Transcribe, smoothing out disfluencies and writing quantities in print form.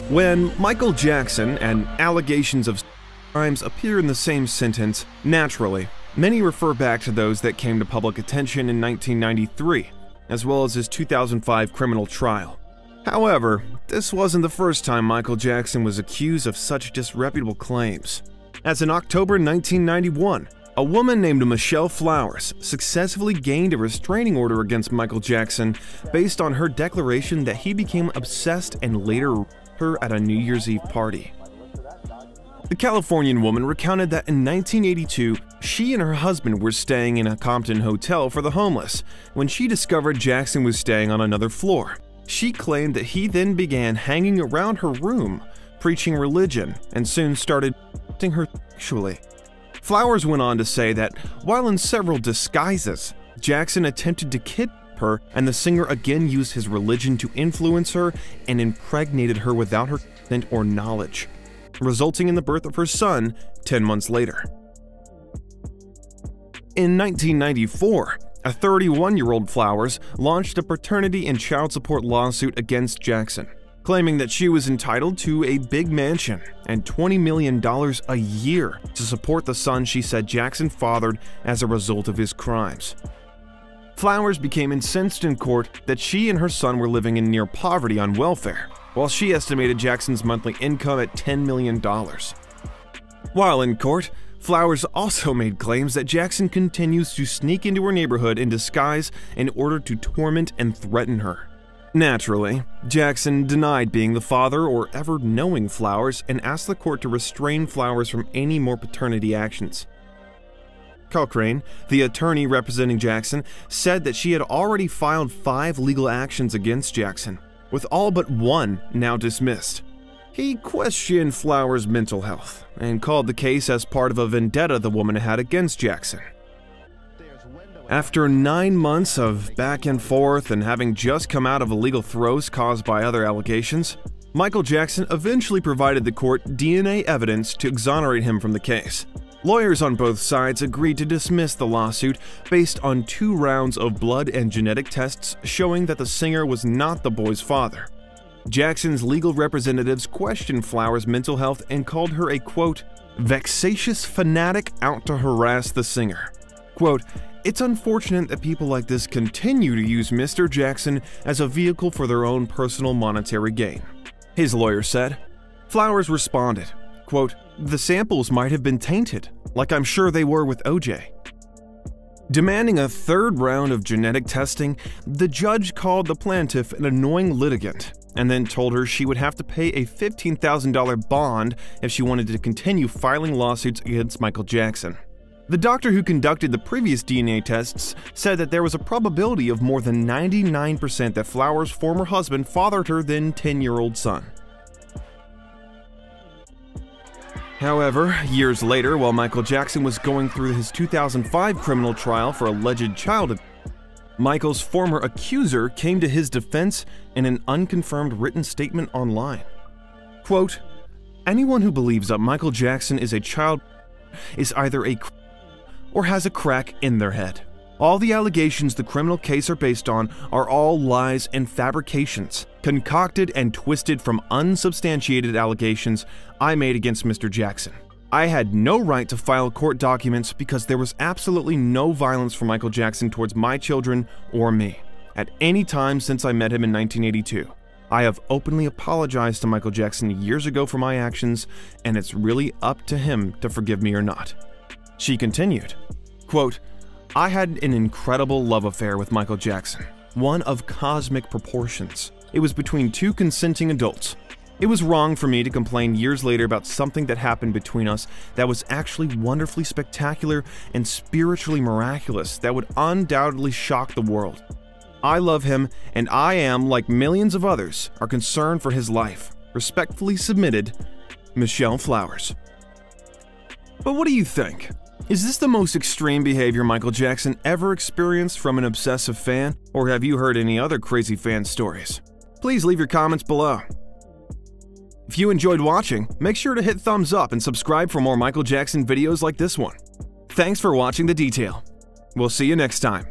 When Michael Jackson and allegations of crimes appear in the same sentence, naturally, many refer back to those that came to public attention in 1993, as well as his 2005 criminal trial. However, this wasn't the first time Michael Jackson was accused of such disreputable claims, as in October 1991, a woman named Michelle Flowers successfully gained a restraining order against Michael Jackson based on her declaration that he became obsessed and later raped her at a New Year's Eve party. The Californian woman recounted that in 1982, she and her husband were staying in a Compton hotel for the homeless when she discovered Jackson was staying on another floor. She claimed that he then began hanging around her room, preaching religion, and soon started assaulting her sexually. Flowers went on to say that while in several disguises, Jackson attempted to kidnap her, and the singer again used his religion to influence her and impregnated her without her consent or knowledge, resulting in the birth of her son 10 months later. In 1994, a 31-year-old Flowers launched a paternity and child support lawsuit against Jackson, claiming that she was entitled to a big mansion and $20 million a year to support the son she said Jackson fathered as a result of his crimes. Flowers became incensed in court that she and her son were living in near poverty on welfare, while she estimated Jackson's monthly income at $10 million. While in court, Flowers also made claims that Jackson continues to sneak into her neighborhood in disguise in order to torment and threaten her. Naturally, Jackson denied being the father or ever knowing Flowers and asked the court to restrain Flowers from any more paternity actions. Cochrane, the attorney representing Jackson, said that she had already filed 5 legal actions against Jackson, with all but one now dismissed. He questioned Flowers' mental health and called the case as part of a vendetta the woman had against Jackson. After 9 months of back and forth and having just come out of a legal throes caused by other allegations, Michael Jackson eventually provided the court DNA evidence to exonerate him from the case. Lawyers on both sides agreed to dismiss the lawsuit based on 2 rounds of blood and genetic tests showing that the singer was not the boy's father. Jackson's legal representatives questioned Flowers' mental health and called her a, quote, vexatious fanatic out to harass the singer. Quote, it's unfortunate that people like this continue to use Mr. Jackson as a vehicle for their own personal monetary gain, his lawyer said. Flowers responded, quote, the samples might have been tainted, like I'm sure they were with OJ. Demanding a 3rd round of genetic testing, the judge called the plaintiff an annoying litigant and then told her she would have to pay a $15,000 bond if she wanted to continue filing lawsuits against Michael Jackson. The doctor who conducted the previous DNA tests said that there was a probability of more than 99% that Flowers' former husband fathered her then 10-year-old son. However, years later, while Michael Jackson was going through his 2005 criminal trial for alleged child abuse, Michael's former accuser came to his defense in an unconfirmed written statement online. Quote, anyone who believes that Michael Jackson is a child is either a or has a crack in their head. All the allegations the criminal case are based on are all lies and fabrications, concocted and twisted from unsubstantiated allegations I made against Mr. Jackson. I had no right to file court documents because there was absolutely no violence from Michael Jackson towards my children or me at any time since I met him in 1982. I have openly apologized to Michael Jackson years ago for my actions, and it's really up to him to forgive me or not. She continued, quote, I had an incredible love affair with Michael Jackson, one of cosmic proportions. It was between 2 consenting adults. It was wrong for me to complain years later about something that happened between us that was actually wonderfully spectacular and spiritually miraculous that would undoubtedly shock the world. I love him, and I am, like millions of others, are concerned for his life. Respectfully submitted, Michelle Flowers. But what do you think? Is this the most extreme behavior Michael Jackson ever experienced from an obsessive fan, or have you heard any other crazy fan stories? Please leave your comments below. If you enjoyed watching, make sure to hit thumbs up and subscribe for more Michael Jackson videos like this one. Thanks for watching The Detail. We'll see you next time.